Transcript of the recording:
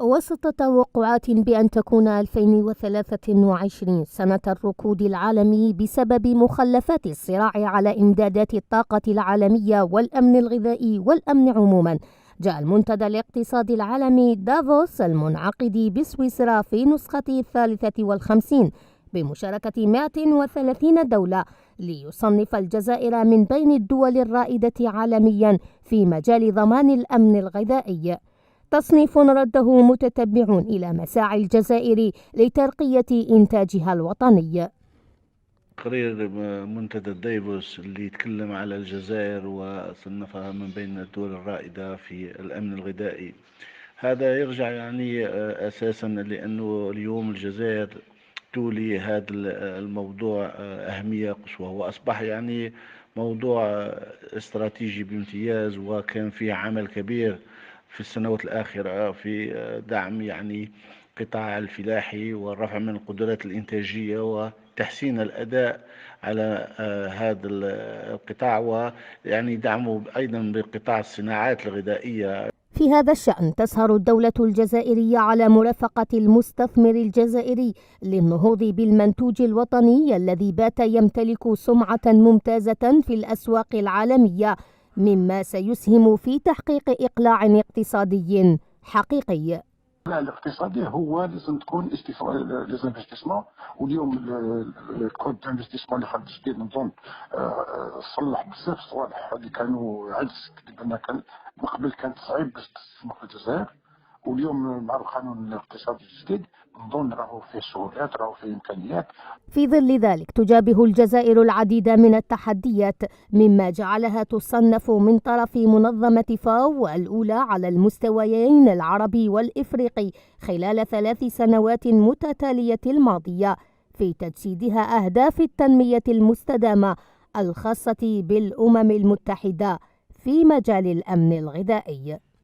وسط توقعات بأن تكون 2023 سنة الركود العالمي بسبب مخلفات الصراع على إمدادات الطاقة العالمية والأمن الغذائي والأمن عموما، جاء المنتدى الاقتصادي العالمي دافوس المنعقد بسويسرا في نسخته 53 بمشاركة 130 دولة ليصنف الجزائر من بين الدول الرائدة عالميا في مجال ضمان الأمن الغذائي. تصنيف رده متتبع إلى مساعي الجزائر لترقية إنتاجها الوطني. تقرير منتدى ديفوس اللي يتكلم على الجزائر وصنفها من بين الدول الرائدة في الأمن الغذائي، هذا يرجع أساسا لأنه اليوم الجزائر تولي هذا الموضوع أهمية قصوى، وأصبح موضوع استراتيجي بامتياز، وكان فيه عمل كبير في السنوات الأخيرة في دعم قطاع الفلاحي والرفع من القدرات الإنتاجية وتحسين الأداء على هذا القطاع، دعمه أيضا بقطاع الصناعات الغذائية. في هذا الشأن تسهر الدولة الجزائرية على مرافقة المستثمر الجزائري للنهوض بالمنتوج الوطني الذي بات يمتلك سمعة ممتازة في الأسواق العالمية، مما سيسهم في تحقيق إقلاع اقتصادي حقيقي. الاقتصادي هو لازم تكون ليزانفستيسمون، واليوم الكود انفستيسمون اللي خرج جديد نظن صلح بزاف الصوالح اللي كانوا عجز. كان من قبل كانت صعيب باش تستثمر في الجزائر، واليوم مع القانون الاقتصادي الجديد نظن راهو فيه سهولات، راهو فيه امكانيات. في ظل ذلك تجابه الجزائر العديد من التحديات، مما جعلها تصنف من طرف منظمة فاو الأولى على المستويين العربي والإفريقي خلال 3 سنوات متتالية الماضية في تجسيدها أهداف التنمية المستدامة الخاصة بالأمم المتحدة في مجال الأمن الغذائي.